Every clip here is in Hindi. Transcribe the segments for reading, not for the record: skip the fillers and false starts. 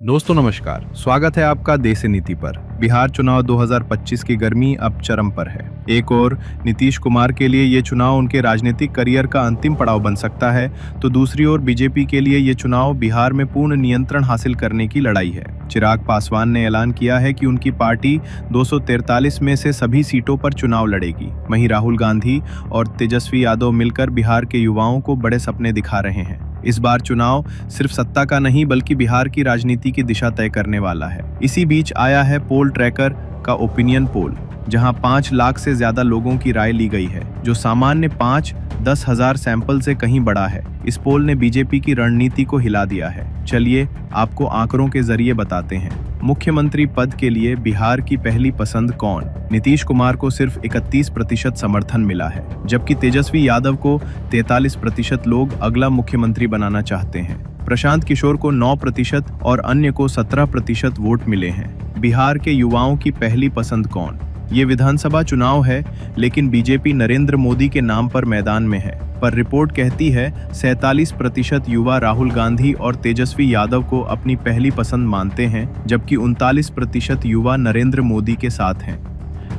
दोस्तों नमस्कार, स्वागत है आपका देश नीति पर। बिहार चुनाव 2025 की गर्मी अब चरम पर है। एक और नीतीश कुमार के लिए ये चुनाव उनके राजनीतिक करियर का अंतिम पड़ाव बन सकता है, तो दूसरी ओर बीजेपी के लिए ये चुनाव बिहार में पूर्ण नियंत्रण हासिल करने की लड़ाई है। चिराग पासवान ने ऐलान किया है कि उनकी पार्टी 243 में से सभी सीटों पर चुनाव लड़ेगी। वहीं राहुल गांधी और तेजस्वी यादव मिलकर बिहार के युवाओं को बड़े सपने दिखा रहे हैं। इस बार चुनाव सिर्फ सत्ता का नहीं बल्कि बिहार की राजनीति की दिशा तय करने वाला है। इसी बीच आया है पोल ट्रैकर का ओपिनियन पोल, जहां 5 लाख से ज्यादा लोगों की राय ली गई है, जो सामान्य 5-10 हजार सैंपल से कहीं बड़ा है। इस पोल ने बीजेपी की रणनीति को हिला दिया है। चलिए आपको आंकड़ों के जरिए बताते हैं। मुख्यमंत्री पद के लिए बिहार की पहली पसंद कौन? नीतीश कुमार को सिर्फ 31% समर्थन मिला है, जबकि तेजस्वी यादव को 43% लोग अगला मुख्यमंत्री बनाना चाहते हैं। प्रशांत किशोर को 9% और अन्य को 17% वोट मिले हैं। बिहार के युवाओं की पहली पसंद कौन? ये विधानसभा चुनाव है, लेकिन बीजेपी नरेंद्र मोदी के नाम पर मैदान में है। पर रिपोर्ट कहती है 47% युवा राहुल गांधी और तेजस्वी यादव को अपनी पहली पसंद मानते हैं, जबकि 39% युवा नरेंद्र मोदी के साथ हैं।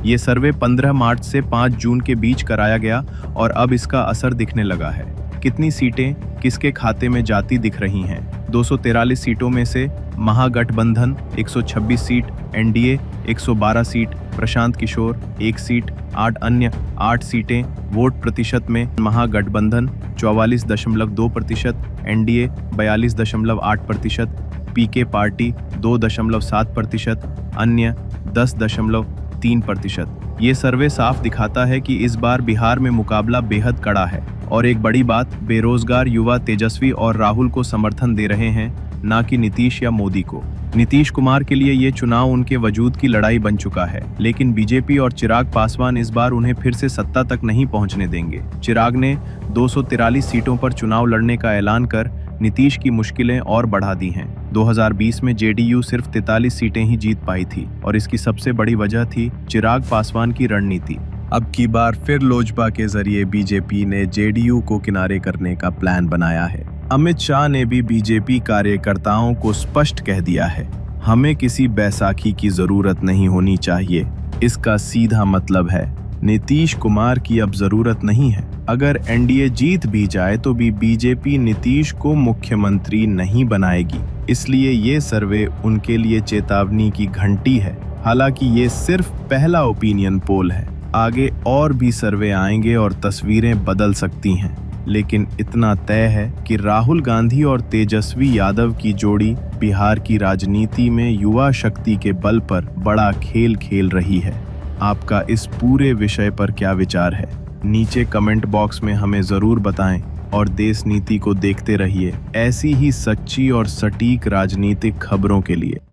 ये सर्वे 15 मार्च से 5 जून के बीच कराया गया और अब इसका असर दिखने लगा है। कितनी सीटें किसके खाते में जाती दिख रही हैं? 243 सीटों में से महागठबंधन 126 seat, NDA 112 seat, Prashant Kishor 1 seat, 8 अन्य 8 सीटें। वोट प्रतिशत में महागठबंधन 44.2%, एनडीए 42.8%, पीके पार्टी 2.7%, अन्य 10.3%। ये सर्वे साफ दिखाता है कि इस बार बिहार में मुकाबला बेहद कड़ा है। और एक बड़ी बात, बेरोजगार युवा तेजस्वी और राहुल को समर्थन दे रहे हैं, ना कि नीतीश या मोदी को। नीतीश कुमार के लिए ये चुनाव उनके वजूद की लड़ाई बन चुका है, लेकिन बीजेपी और चिराग पासवान इस बार उन्हें फिर से सत्ता तक नहीं पहुंचने देंगे। चिराग ने 243 सीटों पर चुनाव लड़ने का ऐलान कर नीतीश की मुश्किलें और बढ़ा दी हैं। 2020 में जेडीयू सिर्फ 43 सीटें ही जीत पाई थी और इसकी सबसे बड़ी वजह थी चिराग पासवान की रणनीति। अब की बार फिर लोजपा के जरिए बीजेपी ने जेडीयू को किनारे करने का प्लान बनाया है। अमित शाह ने भी बीजेपी कार्यकर्ताओं को स्पष्ट कह दिया है, हमें किसी बैसाखी की जरूरत नहीं होनी चाहिए। इसका सीधा मतलब है नीतीश कुमार की अब जरूरत नहीं है। अगर एनडीए जीत भी जाए तो भी बीजेपी नीतीश को मुख्यमंत्री नहीं बनाएगी। इसलिए ये सर्वे उनके लिए चेतावनी की घंटी है। हालांकि ये सिर्फ पहला ओपिनियन पोल है, आगे और भी सर्वे आएंगे और तस्वीरें बदल सकती हैं। लेकिन इतना तय है कि राहुल गांधी और तेजस्वी यादव की जोड़ी बिहार की राजनीति में युवा शक्ति के बल पर बड़ा खेल खेल रही है। आपका इस पूरे विषय पर क्या विचार है? नीचे कमेंट बॉक्स में हमें जरूर बताएं और देश नीति को देखते रहिए ऐसी ही सच्ची और सटीक राजनीतिक खबरों के लिए।